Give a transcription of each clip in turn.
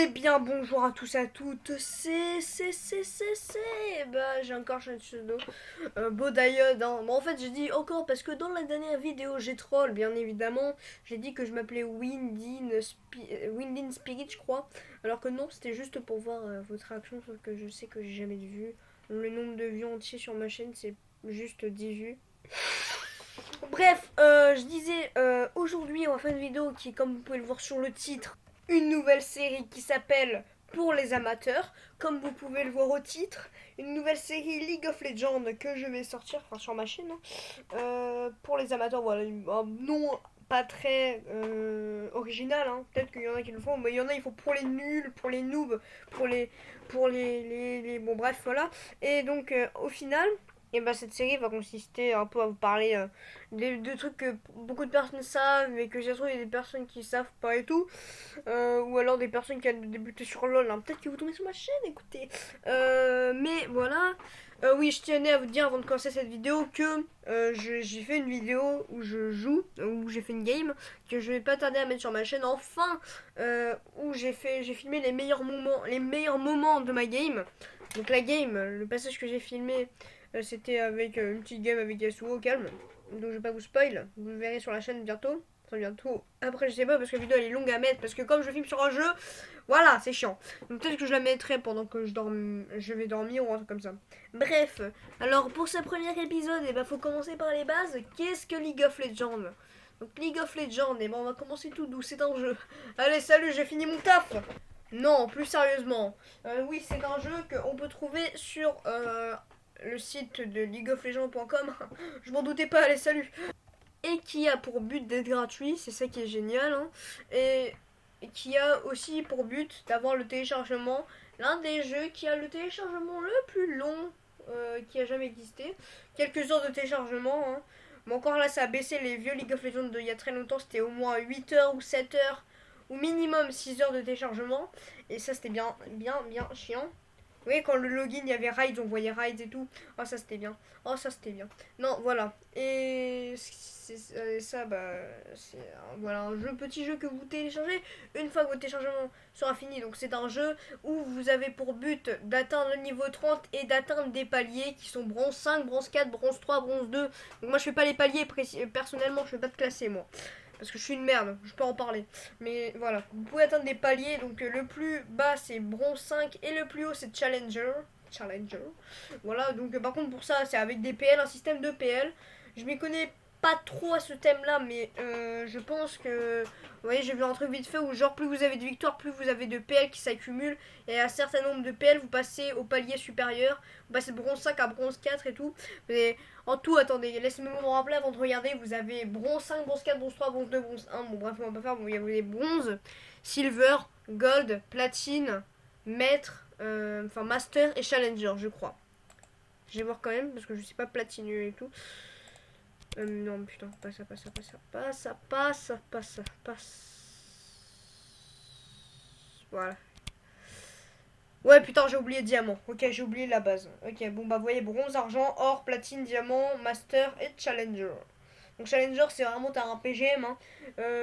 Eh bien, bonjour à tous et à toutes, bah, j'ai encore changé de pseudo, Bodayod, hein. Bon, en fait, j'ai dit encore parce que dans la dernière vidéo, j'ai troll, bien évidemment, j'ai dit que je m'appelais Windin Spirit, je crois, alors que non, c'était juste pour voir votre réaction, sauf que je sais que j'ai jamais de vues. Le nombre de vues entiers sur ma chaîne, c'est juste 10 vues. Bref, je disais, aujourd'hui, on va faire une vidéo qui, comme vous pouvez le voir sur le titre, une nouvelle série qui s'appelle Pour les amateurs, comme vous pouvez le voir au titre, une nouvelle série League of Legends que je vais sortir, enfin sur ma chaîne, hein. Pour les amateurs, voilà, un nom pas très original, hein. Peut-être qu'il y en a qui le font, mais il y en a, il faut pour les nuls, pour les noobs, pour les bon bref, voilà. Et donc, au final, et bah, cette série va consister un peu à vous parler de trucs que beaucoup de personnes savent, mais que j'ai trouvé des personnes qui savent pas et tout. Ou alors des personnes qui ont débuté sur LoL, hein. Peut-être que vous tombez sur ma chaîne, écoutez. Mais voilà. Oui, je tenais à vous dire avant de commencer cette vidéo que j'ai fait une vidéo où je joue, où j'ai fait une game, que je vais pas tarder à mettre sur ma chaîne. Enfin, où j'ai filmé les meilleurs moments de ma game. Donc la game, le passage que j'ai filmé, c'était avec une petite game avec Yasuo au calme. Donc je vais pas vous spoil, vous le verrez sur la chaîne bientôt. Très bientôt. Après, je sais pas parce que la vidéo elle est longue à mettre. Parce que comme je filme sur un jeu, voilà, c'est chiant. Donc peut-être que je la mettrai pendant que je vais dormir ou un truc comme ça. Bref, alors pour ce premier épisode, il faut commencer par les bases. Qu'est-ce que League of Legends? Donc League of Legends, et on va commencer tout doux, c'est un jeu. Allez, salut, j'ai fini mon taf. Non, plus sérieusement. Oui, c'est un jeu qu'on peut trouver sur le site de leagueoflegends.com. Je m'en doutais pas, allez, salut. Et qui a pour but d'être gratuit, c'est ça qui est génial, hein. Et qui a aussi pour but d'avoir le téléchargement, l'un des jeux qui a le téléchargement le plus long qui a jamais existé. Quelques heures de téléchargement, hein. Mais encore là, ça a baissé. Les vieux League of Legends d'il y a très longtemps, c'était au moins 8 heures ou 7 heures, ou minimum 6 heures de téléchargement. Et ça, c'était bien, bien, bien chiant. Vous voyez, quand le login, il y avait Raids, on voyait Raids et tout. Oh, ça c'était bien. Oh, ça c'était bien. Non, voilà. Et ça, bah, c'est voilà, un petit jeu que vous téléchargez une fois que votre téléchargement sera fini. Donc, c'est un jeu où vous avez pour but d'atteindre le niveau 30 et d'atteindre des paliers qui sont bronze 5, bronze 4, bronze 3, bronze 2. Donc, moi, je fais pas les paliers personnellement, je fais pas de classer, moi. Parce que je suis une merde, je peux en parler. Mais voilà, vous pouvez atteindre des paliers. Donc le plus bas c'est bronze 5 et le plus haut c'est Challenger. Challenger. Voilà, donc par contre pour ça c'est avec des PL, un système de PL. Je m'y connais pas trop à ce thème-là, mais je pense que... Vous voyez, j'ai vu un truc vite fait où genre plus vous avez de victoires, plus vous avez de PL qui s'accumulent. Et à un certain nombre de PL, vous passez au palier supérieur. Vous passez de bronze 5 à bronze 4 et tout. Mais en tout, attendez, laissez-moi me rappeler avant de regarder. Vous avez bronze 5, bronze 4, bronze 3, bronze 2, bronze 1. Bon bref, on va pas faire. Bon, il y a les bronze, silver, gold, platine, maître, enfin master et challenger, je crois. Je vais voir quand même parce que je sais pas platine et tout. Non, putain, pas ça, pas ça, pas ça, pas ça, pas ça, pas ça, pas ça. Voilà. Ouais, putain, j'ai oublié diamant. Ok, j'ai oublié la base. Ok, bon, bah, vous voyez, bronze, argent, or, platine, diamant, master et challenger. Donc, challenger, c'est vraiment, t'as un PGM, hein.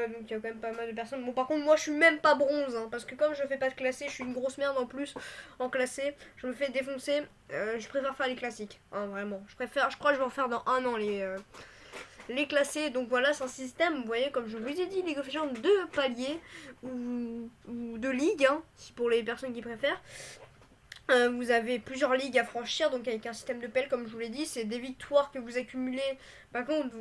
Donc, il y a quand même pas mal de personnes. Bon, par contre, moi, je suis même pas bronze, hein, parce que comme je fais pas de classé, je suis une grosse merde en plus en classé. Je me fais défoncer. Je préfère faire les classiques, hein, vraiment. Je crois que je vais en faire dans un an les classés. Donc voilà, c'est un système, vous voyez, comme je vous ai dit, League of Legends de paliers ou de ligues, hein, pour les personnes qui préfèrent. Vous avez plusieurs ligues à franchir, donc avec un système de PL, comme je vous l'ai dit, c'est des victoires que vous accumulez. Par contre,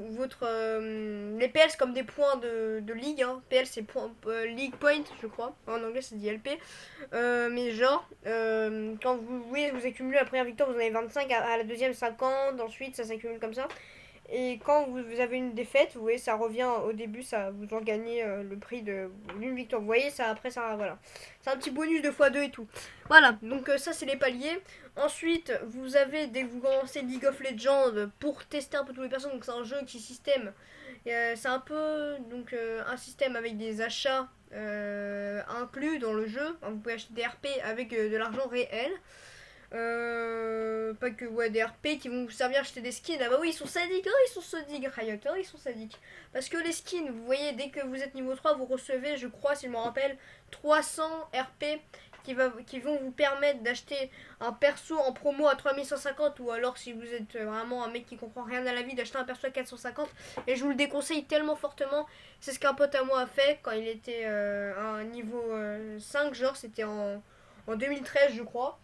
les PL, c'est comme des points de ligue, hein. PL, c'est League Point, je crois. En anglais, c'est dit LP. Mais genre, quand vous accumulez la première victoire, vous en avez 25, à la deuxième 50, ensuite ça s'accumule comme ça. Et quand vous avez une défaite, vous voyez, ça revient au début, ça vous en gagnez le prix d'une victoire. Vous voyez, ça après ça, voilà. C'est un petit bonus de x2 et tout. Voilà, donc ça c'est les paliers. Ensuite, vous avez, dès que vous commencez League of Legends, pour tester un peu toutes les personnes, donc c'est un jeu qui système. C'est un peu donc un système avec des achats inclus dans le jeu. Vous pouvez acheter des RP avec de l'argent réel. Pas que ouais, des RP qui vont vous servir à acheter des skins. Ah bah oui, ils sont sadiques, oh, ils sont sadiques, Riot, oh, ils sont sadiques. Parce que les skins, vous voyez, dès que vous êtes niveau 3, vous recevez, je crois, si je me rappelle, 300 RP qui vont vous permettre d'acheter un perso en promo à 3150, ou alors si vous êtes vraiment un mec qui comprend rien à la vie, d'acheter un perso à 450. Et je vous le déconseille tellement fortement. C'est ce qu'un pote à moi a fait quand il était à un niveau 5, genre c'était en 2013 je crois.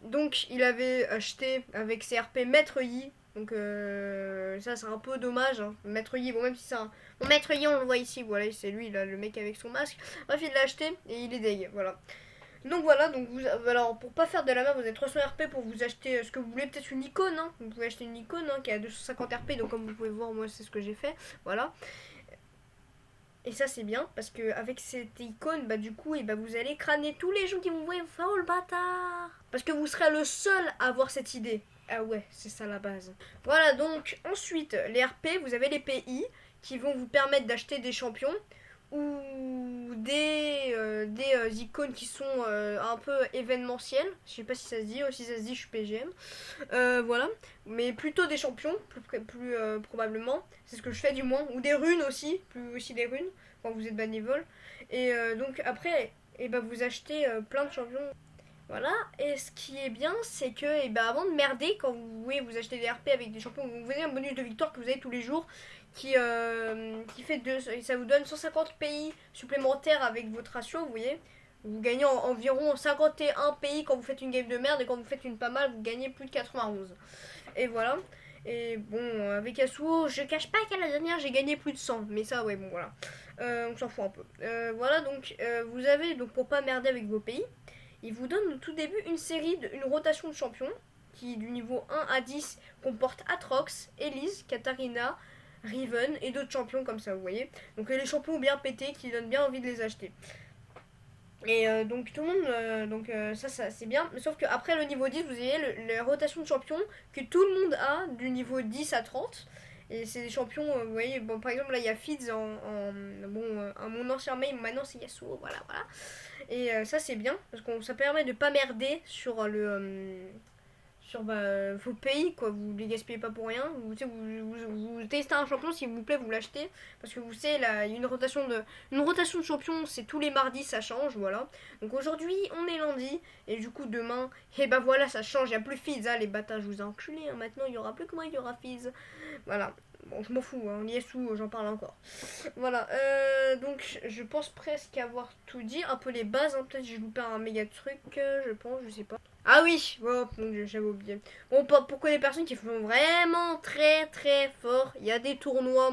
Donc il avait acheté avec ses RP Maître Yi. Donc ça c'est un peu dommage, hein. Maître Yi, bon même si c'est un... Bon, Maître Yi on le voit ici, voilà c'est lui là, le mec avec son masque. Bref il l'a acheté et il est deg, voilà. Donc voilà, donc vous, alors pour pas faire de la merde, vous avez 300 RP pour vous acheter ce que vous voulez, peut-être une icône, hein. Vous pouvez acheter une icône qui a 250 RP, donc comme vous pouvez voir moi c'est ce que j'ai fait, voilà. Et ça c'est bien parce que avec cette icône, bah du coup, et bah, vous allez crâner tous les gens qui vous voient faire oh le bâtard. Parce que vous serez le seul à avoir cette idée. Ah ouais, c'est ça la base. Voilà, donc ensuite, les RP, vous avez les PI qui vont vous permettre d'acheter des champions ou des icônes qui sont un peu événementielles. Je sais pas si ça se dit, si ça se dit, je suis PGM. Voilà, mais plutôt des champions, plus probablement. C'est ce que je fais du moins. Ou des runes aussi, plus aussi des runes quand vous êtes bénévole. Et donc après, et ben vous achetez plein de champions. Voilà, et ce qui est bien, c'est que avant de merder, quand vous achetez des RP avec des champions, vous avez un bonus de victoire que vous avez tous les jours qui fait ça vous donne 150 pays supplémentaires avec votre ratio, vous voyez. Vous gagnez environ 51 pays quand vous faites une game de merde et quand vous faites une pas mal, vous gagnez plus de 91. Et voilà. Et bon, avec Yasuo, je cache pas qu'à la dernière j'ai gagné plus de 100, mais ça, ouais, bon, voilà. On s'en fout un peu. Voilà, donc vous avez, donc pour pas merder avec vos pays, il vous donne au tout début une rotation de champions qui du niveau 1 à 10 comporte Atrox, Elise, Katarina, Riven et d'autres champions comme ça, vous voyez. Donc les champions bien pétés qui donnent bien envie de les acheter. Et donc tout le monde, ça c'est bien. Mais sauf qu'après le niveau 10, vous avez la rotation de champions que tout le monde a du niveau 10 à 30. Et c'est des champions, vous voyez, bon, par exemple là il y a Fizz mon ancien main, maintenant c'est Yasuo, voilà, voilà. Et ça c'est bien, parce que ça permet de pas merder sur sur vos pays, quoi. Vous les gaspillez pas pour rien. Vous testez un champion, s'il vous plaît, vous l'achetez. Parce que vous savez, là, une rotation de champion, c'est tous les mardis, ça change, voilà. Donc aujourd'hui, on est lundi, et du coup, demain, et bah voilà, ça change. Il n'y a plus Fizz, hein, les bâtards, je vous ai enculé. Hein. Maintenant, il n'y aura plus que moi, il y aura Fizz. Voilà. Bon, je m'en fous, hein. Yesu, j'en parle encore. Voilà, donc je pense presque avoir tout dit. Un peu les bases, hein. Peut-être j'ai loupé un méga truc, je pense, je sais pas. Ah oui, oh mon dieu, j'avais oublié. Bon, pour les personnes qui font vraiment très très fort, il y a des tournois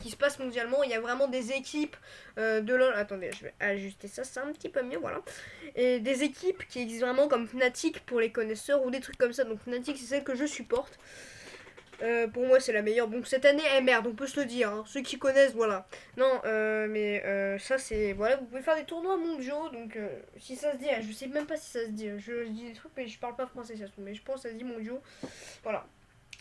qui se passent mondialement. Il y a vraiment des équipes de LoL. Attendez, je vais ajuster ça, c'est un petit peu mieux, voilà. Et des équipes qui existent vraiment comme Fnatic pour les connaisseurs ou des trucs comme ça. Donc Fnatic, c'est celle que je supporte. Pour moi c'est la meilleure. Donc cette année merde, on peut se le dire, hein. Ceux qui connaissent, voilà. Non mais ça c'est, voilà, vous pouvez faire des tournois mondiaux. Donc si ça se dit, je sais même pas si ça se dit, je dis des trucs mais je parle pas français ça se trouve, mais je pense que ça se dit mondiaux. Voilà.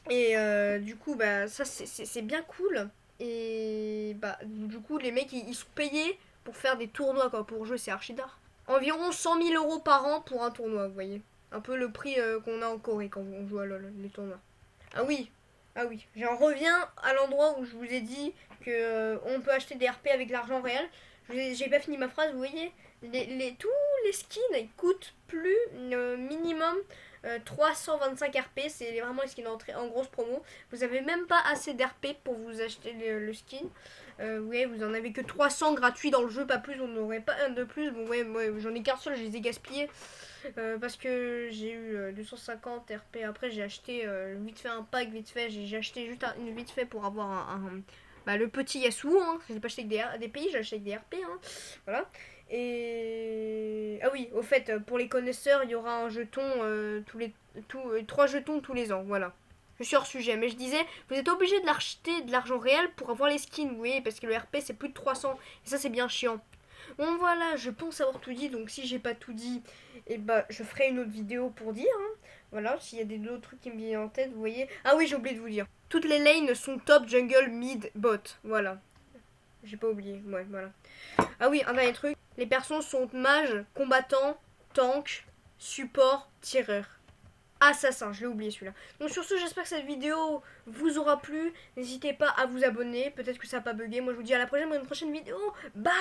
Et du coup bah ça c'est bien cool. Et bah du coup les mecs ils sont payés pour faire des tournois, quoi. Pour jouer c'est archi d'art. Environ 100 000 euros par an pour un tournoi, vous voyez. Un peu le prix qu'on a en Corée quand on joue à LoL, les tournois. Ah oui, ah oui, j'en reviens à l'endroit où je vous ai dit que on peut acheter des RP avec l'argent réel. J'ai pas fini ma phrase, vous voyez. Tous les skins ils coûtent plus minimum 325 RP. C'est vraiment les skins en grosse promo. Vous avez même pas assez d'RP pour vous acheter le skin. Vous voyez, vous en avez que 300 gratuits dans le jeu, pas plus. On n'aurait pas un de plus. Bon, ouais, j'en ai qu'un seul, je les ai gaspillés. Parce que j'ai eu 250 RP. Après j'ai acheté vite fait un pack, vite fait. J'ai acheté juste une vite fait pour avoir le petit Yasuo. Hein. J'ai pas acheté que des pays, j'ai acheté que des RP. Hein. Voilà. Et ah oui, au fait, pour les connaisseurs, il y aura un jeton trois jetons tous les ans. Voilà. Je suis hors sujet, mais je disais, vous êtes obligé de l'acheter de l'argent réel pour avoir les skins, vous voyez, parce que le RP c'est plus de 300. Et ça c'est bien chiant. Bon voilà, je pense avoir tout dit, donc si j'ai pas tout dit, je ferai une autre vidéo pour dire. Hein. Voilà, s'il y a d'autres trucs qui me viennent en tête, vous voyez. Ah oui, j'ai oublié de vous dire. Toutes les lanes sont top, jungle, mid, bot. Voilà. J'ai pas oublié, voilà. Ah oui, un dernier truc. Les persos sont mages, combattants, tank, support tireur. Assassin, je l'ai oublié celui-là. Donc sur ce, j'espère que cette vidéo vous aura plu. N'hésitez pas à vous abonner. Peut-être que ça n'a pas bugué. Moi, je vous dis à la prochaine pour une prochaine vidéo. Bye.